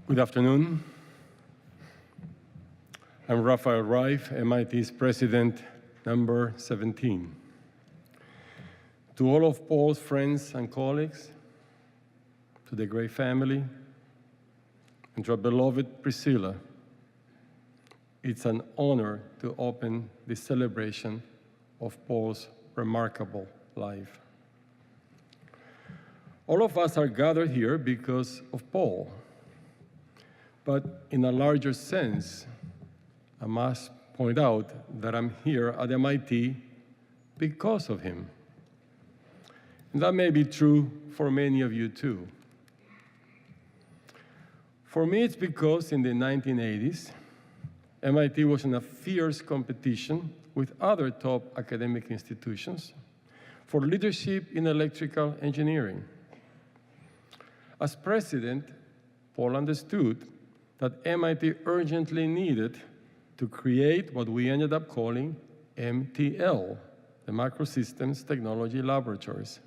Good afternoon. I'm Rafael Reif, MIT's president, number 17. To all of Paul's friends and colleagues, to the Gray family, and to our beloved Priscilla, it's an honor to open this celebration of Paul's remarkable life. All of us are gathered here because of Paul, but in a larger sense, I must point out that I'm here at MIT because of him. And that may be true for many of you too. For me, it's because in the 1980s, MIT was in a fierce competition with other top academic institutions for leadership in electrical engineering. As president, Paul understood that MIT urgently needed to create what we ended up calling MTL, the Microsystems Technology Laboratories.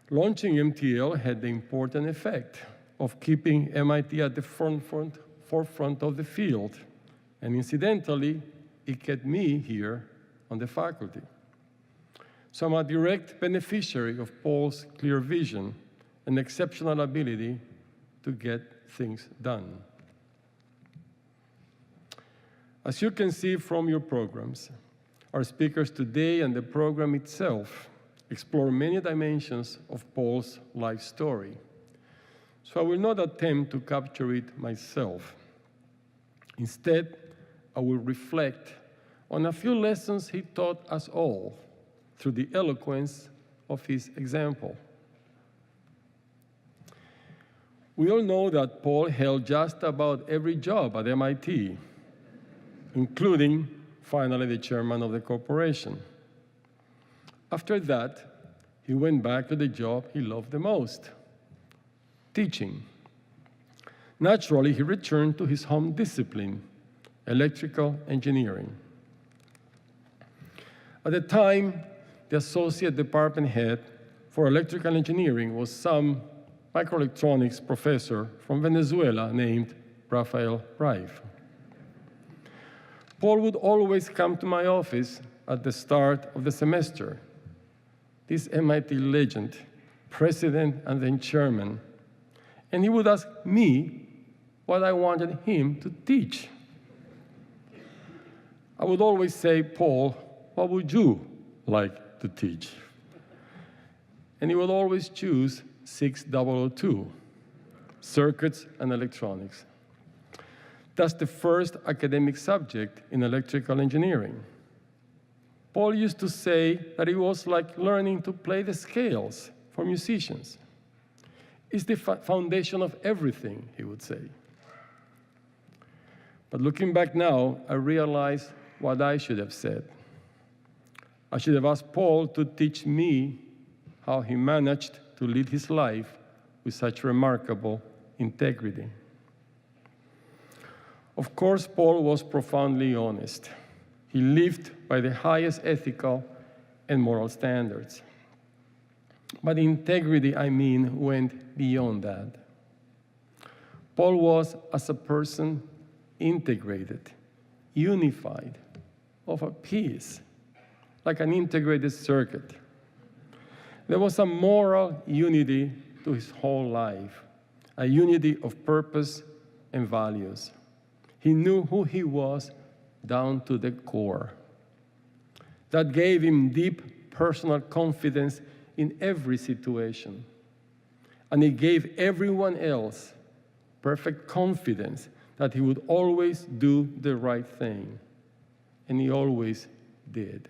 Launching MTL had the important effect of keeping MIT at the forefront of the field, and incidentally, it kept me here on the faculty. So I'm a direct beneficiary of Paul's clear vision and exceptional ability to get things done. As you can see from your programs, our speakers today and the program itself explore many dimensions of Paul's life story. So I will not attempt to capture it myself. Instead, I will reflect on a few lessons he taught us all through the eloquence of his example. We all know that Paul held just about every job at MIT, including, finally, the chairman of the corporation. After that, he went back to the job he loved the most, teaching. Naturally, he returned to his home discipline, electrical engineering. At the time, the associate department head for electrical engineering was some microelectronics professor from Venezuela named Rafael Reif. Paul would always come to my office at the start of the semester. This MIT legend, president and then chairman, and he would ask me what I wanted him to teach. I would always say, Paul, what would you like to teach? And he would always choose 6002, circuits and electronics. That's the first academic subject in electrical engineering. Paul used to say that it was like learning to play the scales for musicians. It's the foundation of everything, he would say. But looking back now, I realize what I should have said. I should have asked Paul to teach me how he managed to lead his life with such remarkable integrity. Of course, Paul was profoundly honest. He lived by the highest ethical and moral standards. But integrity, I mean, went beyond that. Paul was, as a person, integrated, unified, of a piece, like an integrated circuit. There was a moral unity to his whole life, a unity of purpose and values. He knew who he was down to the core. That gave him deep personal confidence in every situation. And it gave everyone else perfect confidence that he would always do the right thing. And he always did.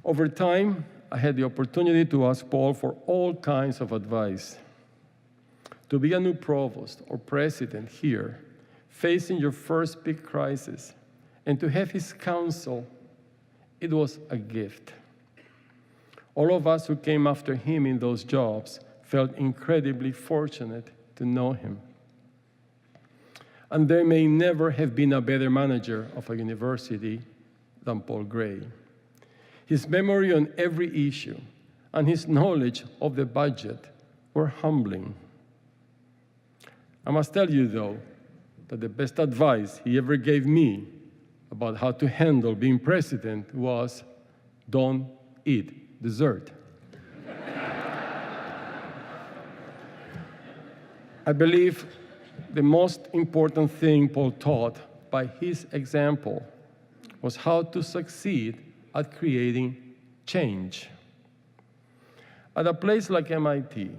Over time, I had the opportunity to ask Paul for all kinds of advice. To be a new provost or president here, facing your first big crisis, and to have his counsel, it was a gift. All of us who came after him in those jobs felt incredibly fortunate to know him. And there may never have been a better manager of a university than Paul Gray. His memory on every issue and his knowledge of the budget were humbling. I must tell you, though, that the best advice he ever gave me about how to handle being president was, don't eat dessert. I believe the most important thing Paul taught by his example was how to succeed at creating change. At a place like MIT,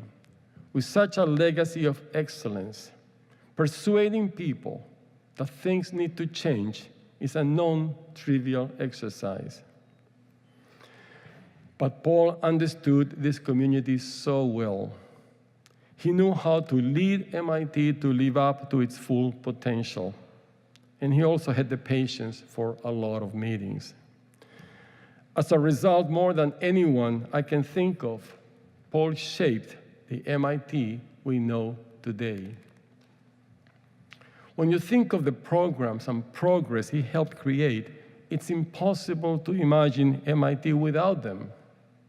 with such a legacy of excellence, persuading people that things need to change is a non-trivial exercise. But Paul understood this community so well. He knew how to lead MIT to live up to its full potential. And he also had the patience for a lot of meetings. As a result, more than anyone I can think of, Paul shaped the MIT we know today. When you think of the programs and progress he helped create, it's impossible to imagine MIT without them.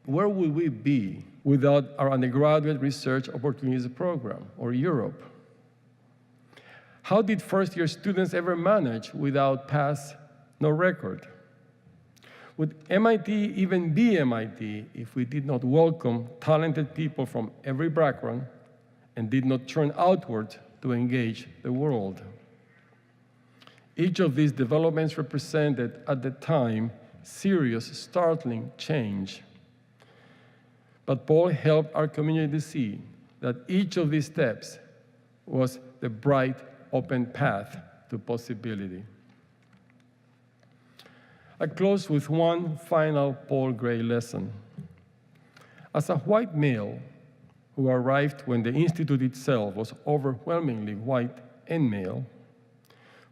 Where would we be without our undergraduate research opportunities program or Europe? How did first-year students ever manage without pass, no record? Would MIT even be MIT if we did not welcome talented people from every background and did not turn outward to engage the world? Each of these developments represented, at the time, serious, startling change. But Paul helped our community see that each of these steps was the bright, open path to possibility. I close with one final Paul Gray lesson. As a white male who arrived when the Institute itself was overwhelmingly white and male,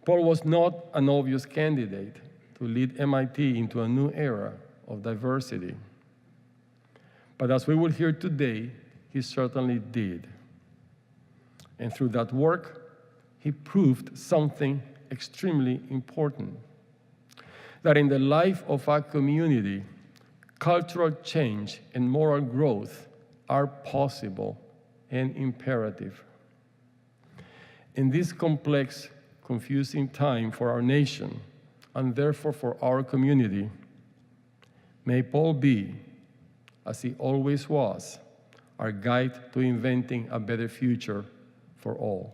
Paul was not an obvious candidate to lead MIT into a new era of diversity. But as we will hear today, he certainly did. And through that work, he proved something extremely important, that in the life of our community, cultural change and moral growth are possible and imperative. In this complex, confusing time for our nation, and therefore for our community, may Paul be, as he always was, our guide to inventing a better future for all.